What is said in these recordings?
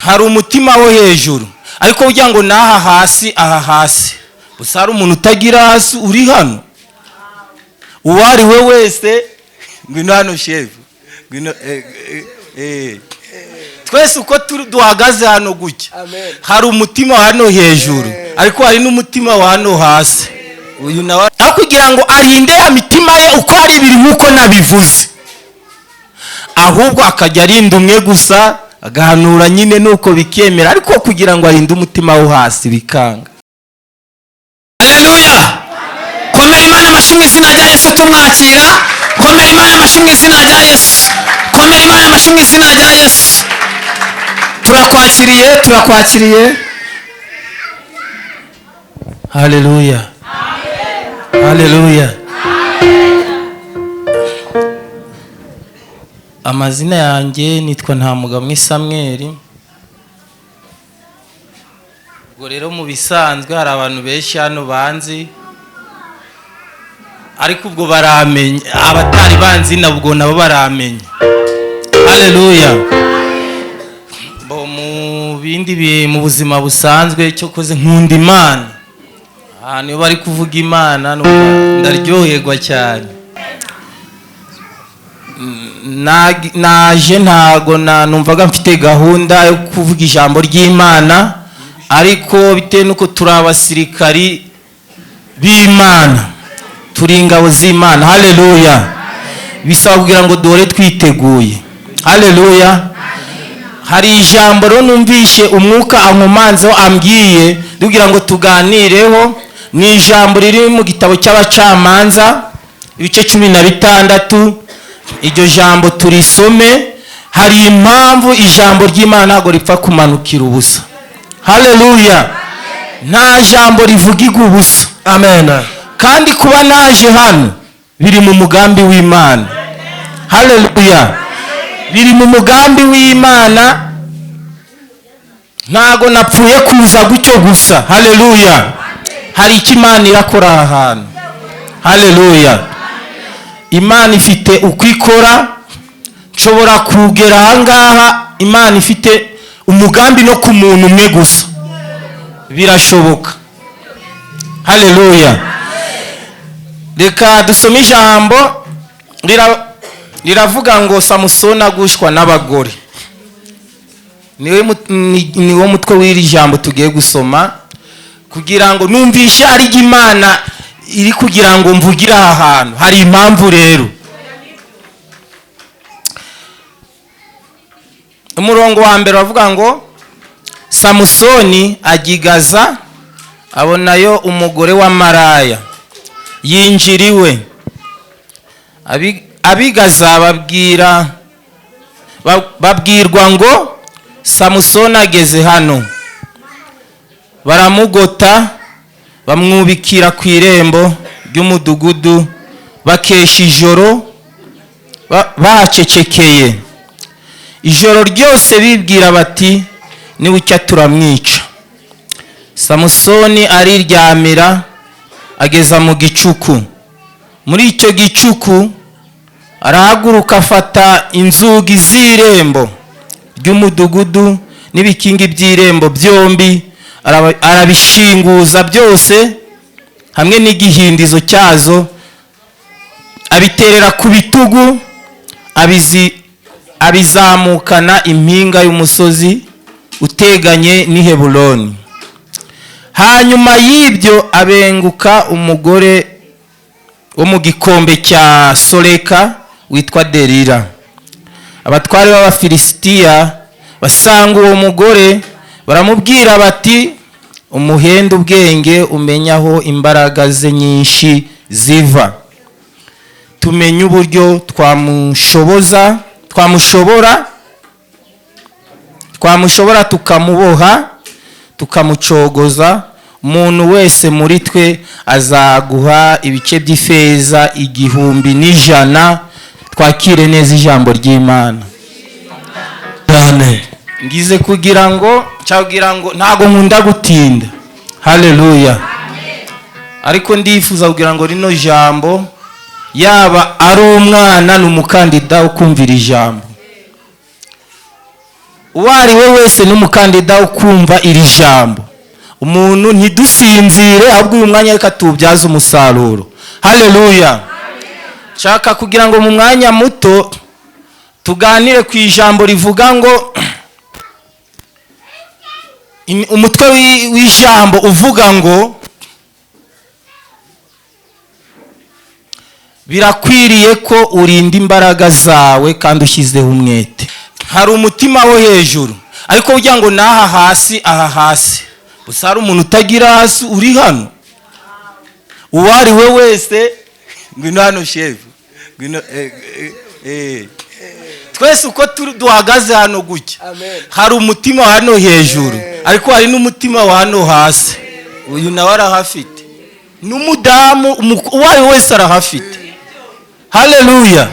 hari umutima wo hejuru, ariko ugira ngo naha hasi aha hasi. Gusa hari umuntu utagira hasi uri hano. Uwari we wese ngwino hano shefu. Ngwino twese uko duhagaze hano gutya. Hari umutima hano hejuru, ariko hari n'umutima wa hano hasi. Uyu nawe kugira ngo arinde ya mitima ye uko ari ibiri nkuko nabivuze, ahubwo akajya arinda umwe gusa, agahanura nyine nuko bikemera, ariko kugira ngo arinde umutima wo hasi bikanga. Haleluya. Komera Imana amashyi mu izina rya Yesu tumwakira. Komera Imana amashyi mu izina rya Yesu. Komera Imana amashyi mu izina rya Yesu. Turakwakiriye. Haleluya. Haleluya. Amazina yanjye nitwa Ntamugamwe Samuel. Ubwo rero mu bisanzwe hari abantu benshi hano banzi, ariko ubwo baramenye, abatari banzi nabwo nabo baramenye. Haleluya. Mu bindi mu buzima busanzwe cyo koze nkunda Imana. Niyo bari kuvuga Imana ndaryoherwa cyane. Naje ntago numvaga mfite gahunda yo kuvuga ijambo ry'Imana, ariko bitewe nuko turi abasirikari b'Imana, turi ingabo z'Imana. Haleluya. Bisaba kugira ngo dore twiteguye. Haleluya. Hari ijambo rero numvishe umwuka ankomanzeho ambwiye kugira ngo tuganireho. Ni ijambo riri mu gitabo cy'Abacamanza ibice 16. Iryo jambo turisome. Hari impamvu ijambo ry'Imana ntago ripfa kumanukira ubusa. Haleluya. Nta jambo rivugirwa ubusa. Amen. Kandi kuba naje hano biri mu mugambi w'Imana. Haleluya. Biri mu mugambi w'Imana, ntago napfuye kuza gutyo gusa. Haleluya. Hari icyo Imana irakora aha hantu. Haleluya. Imana ifite uko ikora. Nshobora kugera aha ngaha, Imana ifite umugambi no ku muntu umwe gusa. Birashoboka. Haleluya. Reka dusome ijambo riravuga ngo Samusoni agushwa n'abagore. Niwo mutwe w'iri jambo tugiye gusoma, kugira ngo numvishe ari Imana iri kugira ngo mvugira aha hantu. Hari impamvu rero. Umurongo wa mbere wavuga ngo Samusoni agigaza abonayo umugore wa maraya, yinjiriwe. Abigaza babwirwa ngo Samusoni ageze hano. Baramugota, bamwubikira ku irembo ry'umudugudu, bakesha ijoro bahacecekeye. Ijoro ryose bibwira bati nibucya turamwica. Samusoni ariryamira, ageza mu gicuku. Muri icyo gicuku arahaguruka, afata inzugi z'irembo ry'umudugudu n'ibikingi by'irembo byombi, arabishinguza byose hamwe n'igihindizo cyazo, abiterera ku bitugu, abizamukana impinga y'umusozi uteganye n'i Heburoni. Hanyuma y'ibyo abenguka umugore wo mu gikombe cya Soreka witwa Delila. Abatware b'Abafilisitiya basanga uwo mugore, baramubwira bati umuhenda ubwenge umenya aho imbaraga ze nyinshi ziva. Tumenye uburyo twamushobora tukamuboha, tukamucogoza. Umuntu wese muri twe azaguha ibice by'ifeza 1,100. Twakire neza ijambo ry'Imana. Amen. Ngize kugira ngo ntago nkunda gutinda. Haleluya. Ariko ndifuza kugira ngo rino jambo yaba ari umwana n'umukandida ukumvira ijambo. uwo ari we wese n'umukandida wo kumva iri jambo. Umuntu ntidusinzire, ahubwo uyu mwanya reka tuwubyaze umusaruro. Haleluya. Nshaka kugira ngo mu mwanya muto tuganire ku ijambo rivuga ngo umutwe w'ijambo uvuga ngo birakwiriye ko urinda imbaraga zawe kandi ushyizeho umwete. Hari umutima wo hejuru, ariko ugira ngo naha hasi, aha hasi. Gusa hari umuntu utagira hasi uri hano. Uwo ari we wese, ngwino hano shefu, ngwino twese uko duhagaze hano gutya. Hari umutima wa hano hejuru, ariko hari n'umutima wa hano hasi. Uyu nawe arahafite, n'umudamu uwo ari we wese arahafite. Haleluya.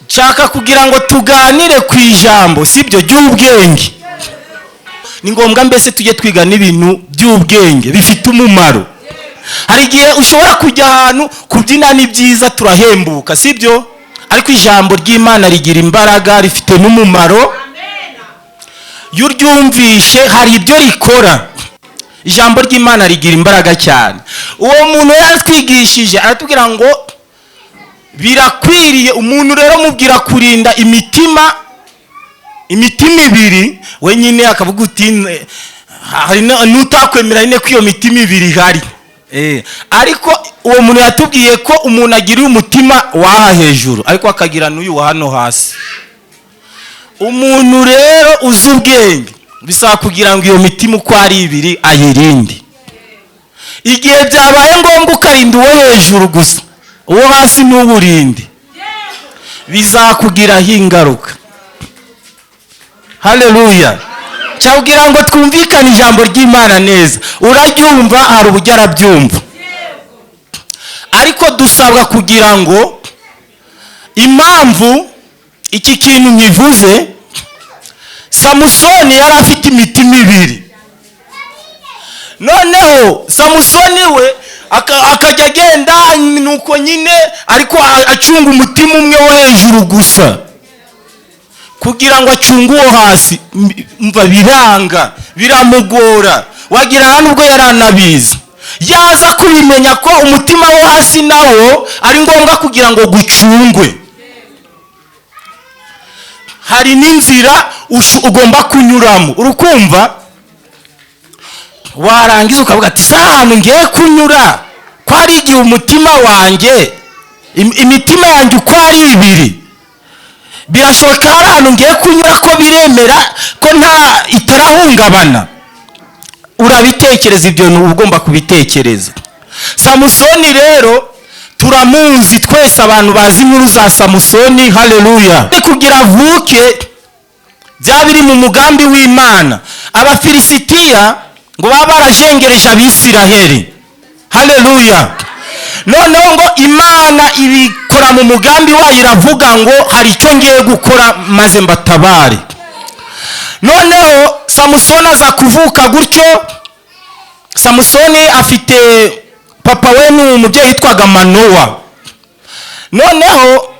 Nshaka kugira ngo tuganire ku ijambo, sibyo, ry'ubwenge. Ni ngombwa mbese tujye twiga n'ibintu by'ubwenge bifite umumaro. Hari igihe ushobora kujya ahantu kubyina ni byiza, turahembuka, sibyo, ariko ijambo ry'Imana rigira imbaraga, rifite n'umumaro. Iyo uryumvishe hari ibyo rikora. Ijambo ry'Imana rigira imbaraga cyane. Uwo muntu yaratwigishije aratubwira ngo birakwiriye. Umuntu rero mubwira kurinda imitima ibiri, wenyine akavuga uti hari n'utakwemera nyine ko iyo mitima ibiri ihari. Ariko uwo muntu yatubwiye ko umuntu agira umutima waha hejuru, ariko akagira n'uyu wa hano hasi. Umuntu rero uzi ubwenge bisaba kugira ngo iyo mitima uko ari ibiri ayirinde. Igihe byabaye ngombwa ukarinda uwo hejuru gusa, uwo hasi n'uburinde, bizakugiraho ingaruka. Haleluya. Cyabwira ngo twumvikane ijambo ry'Imana neza. Uraryumva, hari uburyo arabyumva, ariko dusabwa kugira ngo impamvu iki kintu nkivuze, Samusoni yari afite imitima ibiri. Noneho Samusoni we akajya agenda nuko nyine, ariko acunga umutima umwe wo hejuru gusa, kugira ngo acunge uwo hasi. Mva biranga, biramugora, wagira nubwo yaranabizi. Yaza kubimenya ko umutima wo hasi nawo ari ngombwa kugira ngo gucungwe. Hari n'inzira ugomba kunyuramo, urukumva. Warangiza ukavuga ati ahantu ngiye kunyura ko ari igihe umutima wanjye, imitima yanjye uko ari ibiri, birashoboka hari ahantu ngiye kunyura ko biremera ko nta itarahungabana. Urabitekereza ibyo, ni ugomba kubitekereza. Samusoni rero turamuzi twese, abantu bazi inkuru za Samusoni. Haleluya. Kugira avuke bya biri mu mugambi w'Imana. Abafilisitiya ngo baba barajengereje Abisiraheli. Haleluya. Noneho ngo Imana ibikora mu mugambi wayo, iravuga ngo hari icyo ngiye gukora maze mbatabare. Noneho Samusoni aza kuvuka gutyo. Samusoni afite papa we ni umubyeyi witwaga Manowa. Noneho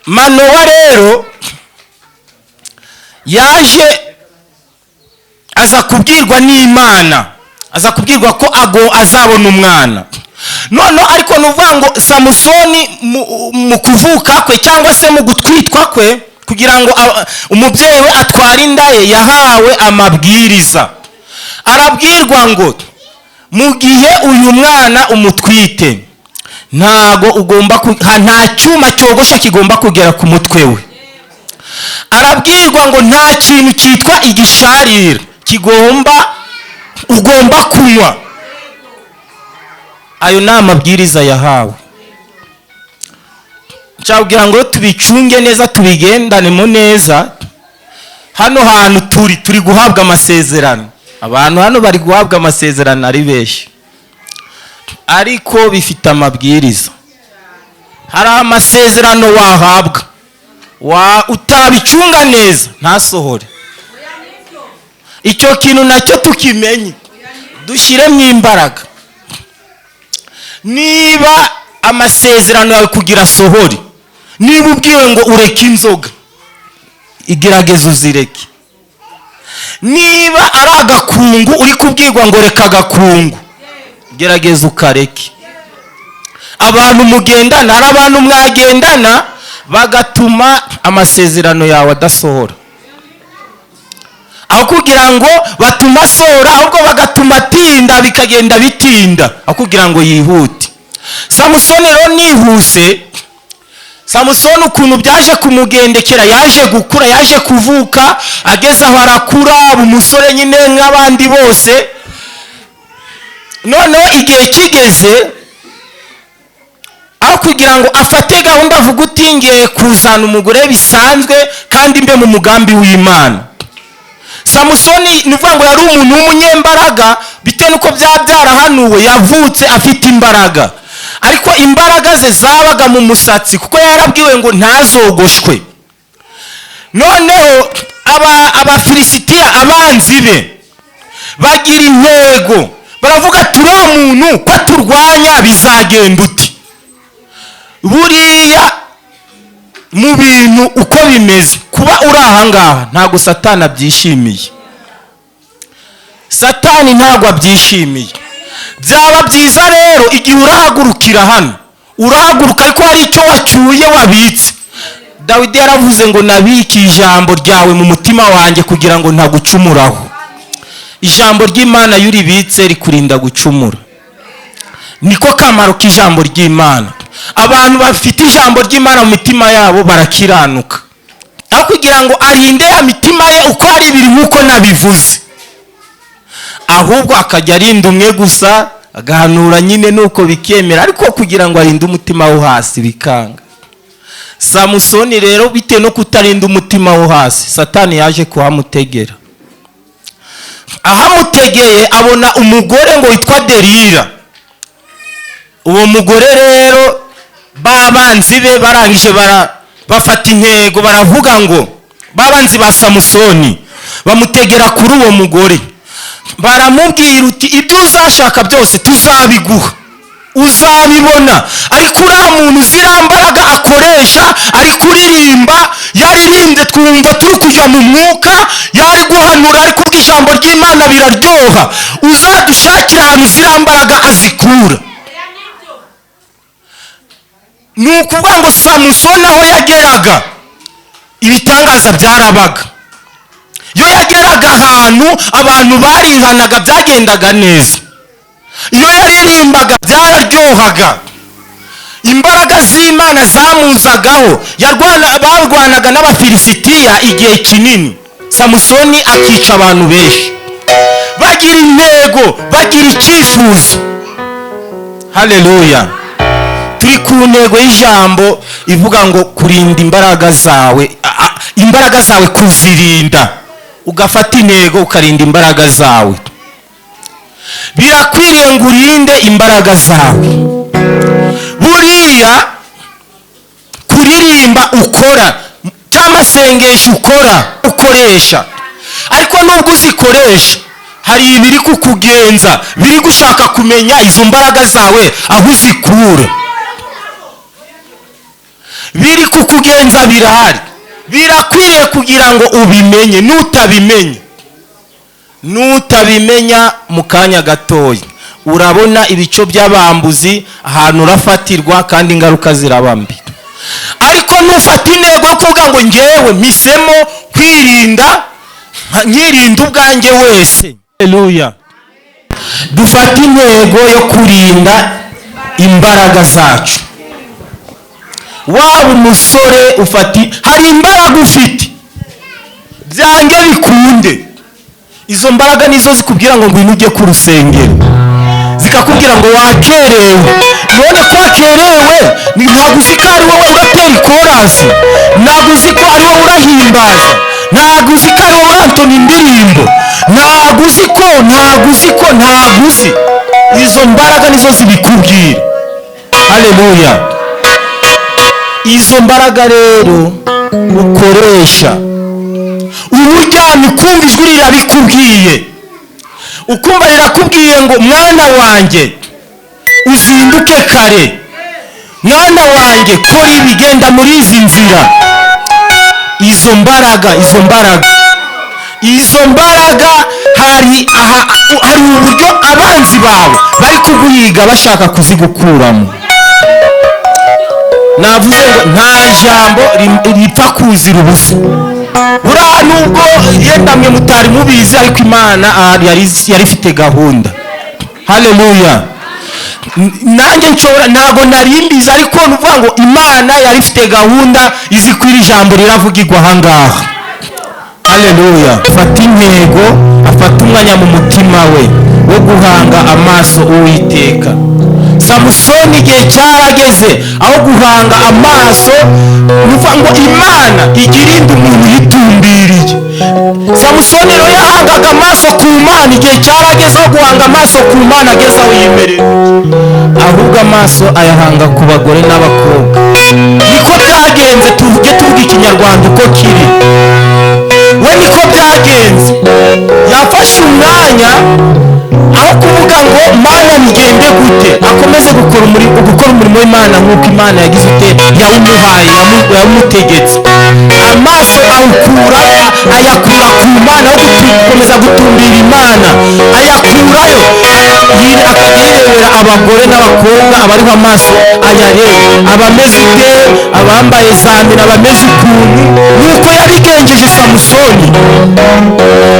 Manowa rero yaje aza kubwirwa n'Imana, aza kubwirwa ko azabona umwana. Noneho ariko nuvuga ngo Samusoni mu kuvuka kwe cyangwa se mu gutwitwa kwe, kugira ngo umubyeyi we atware inda ye, yahawe amabwiriza. Arabwirwa ngo mu gihe uyu mwana umutwite, ntago ugomba nta cyuma cyogosha kigomba kugera ku mutwe we. Arabwirwa ngo nta kintu cyitwa igisharira ugomba kunywa. Ayo ni amabwiriza yahawe. Nshobora ngo tubicunge neza, tubigendanemo neza. Hano hantu turi guhabwa amasezerano. Abantu hano bari guhabwa amasezerano ari benshi, ariko bifite amabwiriza. Hari amasezerano wahabwa, utabicunga neza ntasohore. Icyo kintu nacyo tukimenye, dushyiremo imbaraga. Niba amasezerano yawe kugira sohori, niba ubwiwe ngo ureke inzoga, igerageza uzireke. Niba ari agakungu uri kubwirwa ngo reka agakungu, gerageza ukareke. Abantu mugendana, hari abantu mwagendana bagatuma amasezerano yawe adasohora, aho kugira ngo batuma asohora ahubwo bagatuma atinda, bikagenda bitinda aho kugira ngo yihute. Samusoni rero nihuse, Samusoni ukuntu byaje kumugendekera, yaje gukura, yaje kuvuka, ageze aho arakura, umusore nyine nk'abandi bose. Noneho igihe kigeze, aho kugira ngo afate gahunda avuga uti ngiye kuzana umugore bisanzwe kandi mbe mu mugambi w'Imana. Samusoni nivuga ngo yari umuntu w'umunyembaraga, bitewe nuko byarahanuwe, yavutse afite imbaraga, ariko imbaraga ze zabaga mu musatsi kuko yarabwiwe ngo ntazogoshwe. Noneho abafilisitiya abanzi be bagira intego, baravuga turiya muntu ko turwanya bizagenda uti. Buriya mu bintu uko bimeze, kuba uri ahangaha ntabwo Satani abyishimiye. Satani ntabwo abyishimiye. Byaba byiza rero igihe urahagurukira hano, urahaguruka ariko hari icyo wacyuye wabitse. Dawidi yaravuze ngo nabiki ijambo ryawe mu mutima wanjye kugira ngo ntagucumuraho. Ijambo ry'Imana yuribitse rikurinda gucumura. Niko kamaro k'ijambo ry'Imana. Abantu bafite ijambo ry'Imana mu mitima yabo barakiranuka, aho kugira ngo arinde ya mitima ye uko ari ibiri nk'uko nabivuze, ahubwo akajya arinda umwe gusa, agahanura nyine nuko bikemera, ariko kugira ngo arinde umutima wo hasi bikanga. Samusoni rero bitewe no kutarinda umutima wo hasi, Satani yaje kuhamutegera. Ahamutegeye abona umugore ngo witwa Delila. Uwo mugore rero babanzi be barangije bafata intego, baravuga ngo babanzi ba Samusoni bamutegera kuri uwo mugore, baramubwira uti ibyo uzashaka byose tuzabiguha, uzabibona, ariko uriya muntu zirambaraga akoresha ari kuririmba, yaririmbye twumva turi kujya mu mwuka, yari guhanura ariko ijambo ry'Imana biraryoha, uzadushakira ahantu zirambaraga azikura. Ni ukuvuga ngo Samusoni aho yageraga ibitangaza byarabaga. Iyo yageraga ahantu abantu barihanaga byagendaga neza, iyo yaririmbaga byararyohaga, imbaraga z'Imana zamuzagaho. Barwanaga n'Abafilisitiya igihe kinini, Samusoni akica abantu benshi, bagira intego, bagira icyifuzo. Haleluya. Turi ku ntego y'ijambo ivuga ngo kurinda imbaraga zawe kuzirinda, ugafata intego ukarinda imbaraga zawe. Birakwiriye ngo urinde imbaraga zawe. Buriya kuririmba ukora cyangwa sengesho ukoresha, ariko nubwo uzikoresha hari ibiri kukugenza, biri gushaka kumenya izo mbaraga zawe aho uzikura. Biri kukugenza birahari, birakwiriye kugira ngo ubimenye. Nutabimenya mu kanya gatoya urabona ibico by'abambuzi, ahantu urafatirwa kandi ingaruka ziraba mbi. Ariko nufata intego yo kuvuga ngo ngewe mpisemo kwirinda, nkirinda ubwanjye wese. Haleluya. Dufata intego yo kurinda imbaraga zacu. Waba umusore hari imbaraga ufite, byange bikunde, izo mbaraga nizo zikubwira ngo ngwino ujye ku rusengero, zikakubwira ngo wakerewe. None ko wakerewe, ntabwo uzi ko ari wowe uratera ikorasi, ntabwo uzi ko ari wowe urahimbaza, ntabwo uzi ko ari wowe urantona indirimbo, ntabwo uzi. Izo mbaraga nizo zibikubwira. Haleluya. Izo mbaraga rero ukoresha, uburyamye ukumva ijwi rirabikubwiye, ukumva rirakubwiye ngo mwana wanjye uzinduke kare, mwana wanjye kora ibigenda muri izi nzira, izo mbaraga hari uburyo abanzi bawe bari kuguhiga bashaka kuzigukuramo. navuze ngo nta jambo ripfa kuzira ubusa. buriya nubwo yenda mwe mutari mubizi, ariko Imana yari ifite gahunda. haleluya. nanjye ntabwo nari mbizi, ariko nuvuga ngo Imana yari ifite gahunda izi kwira ijambo riravugirwa ahangaha. haleluya. afata intego, afata umwanya mu mutima we wo guhanga amaso Uwiteka. Samusoni igihe cyarageze aho guhanga amaso, nuvuga ngo Imana igirinda umuntu yitumbiriye. Samusoni rero yahangaga amaso ku Mana, igihe cyarageze aho guhanga amaso ku Mana ageze aho yimerera, ahubwo amaso ayahanga ku bagore n'abakobwa. niko byagenze, tuvuge tuvuga ikinyarwanda uko kiri. we niko byagenze, yafashe umwanya aho kuvuga ngo Mana nigende gute, akomeze gukora umurimo w'Imana nk'uko Imana yagize ute yawumuhaye, yamutegetse. amaso ayakura ku Mana aho gukomeza gutumbira Imana, ayakurayo yirebera abagore n'abakobwa abariho amaso ayareba, abameze ute, abambaye zamira, abameze ukuntu, nk'uko yabigenjeje Samusoni.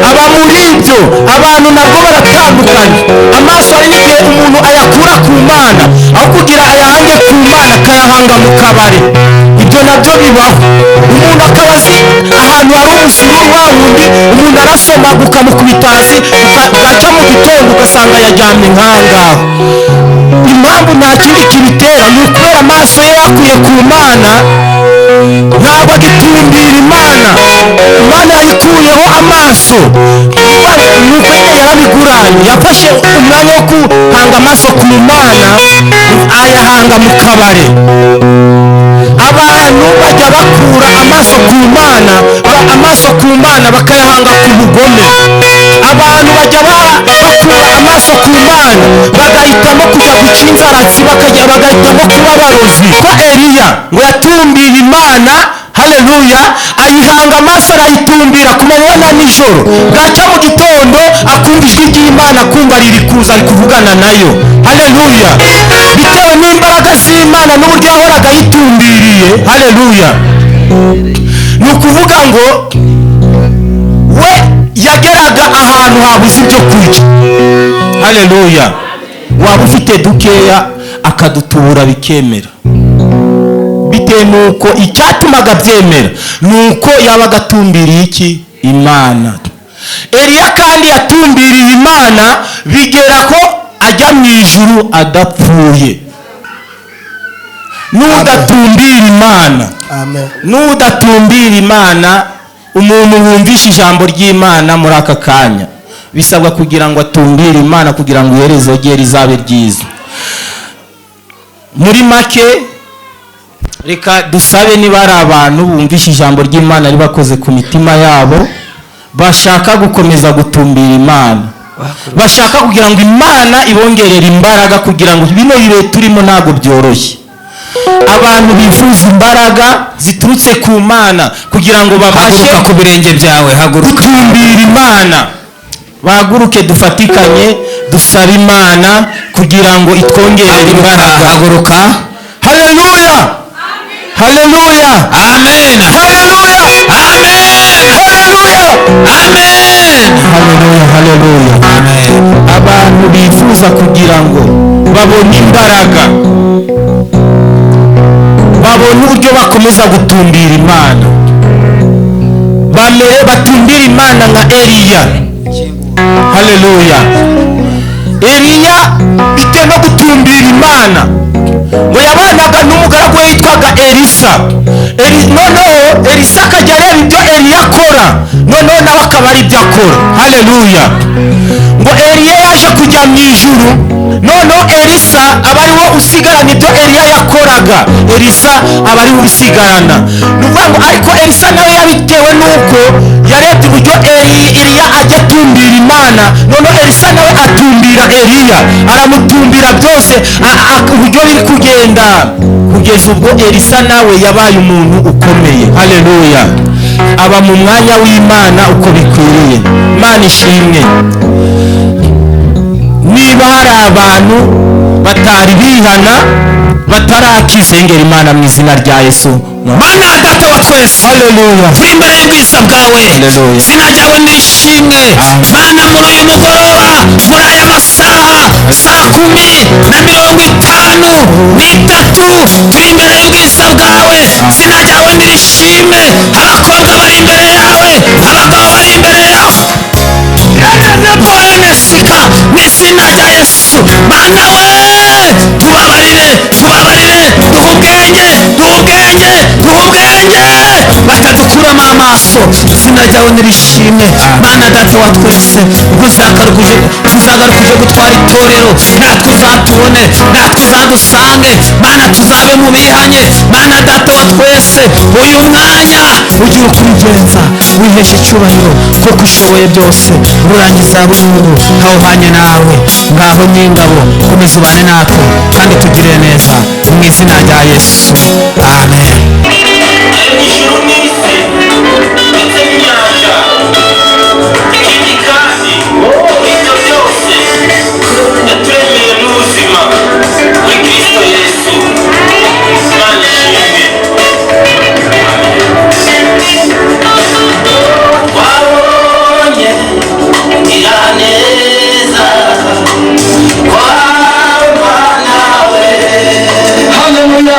aba muri ibyo abantu nabwo baratandukanye. amaso hari n'igihe umuntu ayakura ku Mana, aho kugira ayahange ku Mana akayahanga mu kabari. ibyo nabyo bibaho. umuntu akaba azi ahantu hari umusururu wa wundi, umuntu arasoma ukamukubita hasi, bwacya mu gitondo ugasanga yaryamye nk'ahangaha. impamvu nta kindi kibitera ni ukubera amaso ye yakuye ku Mana, ntabwo agitumbira Imana. Imana yayikuyeho amaso, nuko yarabiguranye. yafashe umwanya wo guhanga amaso ku Mana ayahanga mu kabare. abantu bajya bakura amaso ku Mana bakayahanga ku bugome. abantu bajya bakura amaso ku Mana bagahitamo kujya guca inzaratsi, bagahitamo kuba abarozi. ko Eliya ngo yatumbiye Imana, haleluya, ayihanga amaso arayitumbira ku manywa na nijoro, bwacya mu gitondo akumva ijwi ry'Imana, akumva riri kuza ari kuvugana nayo. haleluya. bitewe n'imbaraga z'Imana n'uburyo yahoraga ayitumbiriye. haleluya. ni ukuvuga ngo we yageraga ahantu habuze ibyo kurya. haleluya. waba ufite dukeya akadutubura bikemera, bitewe nuko icyatumaga byemera nuko yabaga atumbiriye iki? Imana. Eliya kandi yatumbiriye Imana bigera ko ajya mu ijuru adapfuye. n'udatumbira Imana, n'udatumbira Imana, umuntu wumvisha ijambo ry'Imana muri aka kanya bisabwa kugira ngo atumbire Imana kugira ngo iherezo rye rizabe ryiza. muri make reka dusabe niba ari abantu bumvisha ijambo ry'Imana ribakoze ku mitima yabo, bashaka gukomeza gutumbira Imana, bashaka kugira ngo Imana ibongerere imbaraga, kugira ngo bino bihe turimo ntabwo byoroshye. abantu bifuza imbaraga ziturutse ku Mana kugira ngo babashe ku birenge byawe, gutumbira Imana. bahaguruke dufatikanye dusaba Imana kugira ngo itwongerere imbaraga. haguruka. haleluya. haleluya. amen. haleluya. amen. haleluya. amen. haleluya. haleluya. amen. abantu bifuza kugira ngo babone imbaraga, babone uburyo bakomeza gutumbira Imana, batumbira Imana nka Eliya. haleluya. Eliya bitewe no gutumbira Imana ngo yabanaga n'umugaragu we yitwaga Elisa. noneho Elisa akajya areba ibyo Eliya akora, noneho nawe akaba ari ibyo akora. haleluya. ngo Eliya yaje kujya mu ijuru, noneho Elisa aba ari wo usigarana ibyo Eliya yakoraga, Elisa aba ari we ubisigarana. ni ukuvuga ngo ariko Elisa nawe yabitewe n'uko yarebye uburyo Eliya ajya atumbira Imana, noneho Elisa nawe atumbira Eliya, aramutumbira byose uburyo biri kugenda, kugeza ubwo Elisa nawe yabaye umuntu ukomeye. haleluya. aba mu mwanya w'Imana uko bikwiriye. Imana ishimwe. Niba hari abantu batari bihana batarakizengera Imana mu izina rya Yesu, Mana data wa twese, haleluya, turi imbere y'ubwiza bwawe, Haleluya. izina ryawe nishimwe. Mana muri uyu mugoroba, muri aya masaha 10:53 turi imbere y'ubwiza bwawe, izina ryawe nirishimwe. Abakobwa bari imbere yawe, abagabo bari imbere yawe, nesika n'izina rya Yesu. Mana we, tubabarire, duha ubwenge, batadukuramo amaso. Izina ryawe nirishimwe. Mana data wa twese, ubwo tuzagarukuje gutwara itorero, natwe uzatubone, natwe uzadusange. Mana tuzabe mu bihanye. Mana data wa twese, uyu mwanya ugiye ukwigenza, wihesha icyubahiro kuko ushoboye byose, urangiza burundu ntawuhanye nawe. Ngaho nyingabo, komeza ubane natwe kandi tugirire neza mu izina rya Yesu, amen. ijuru n'isi ndetse n'inyanja, ikindi kandi ibyo byose yaturemeye n'ubuzima muri Kristo Yesu. Imana ishimwe. Twabonye iraneza kwawe Mana we, haleluya.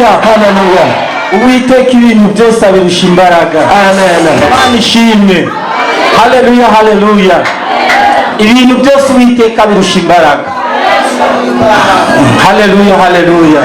haleluya haleluya. Uwiteka ibintu byose abirusha imbaraga. Amen. Imana ishimwe. Haleluya haleluya. Ibintu byose Uwiteka abirusha imbaraga. Haleluya haleluya.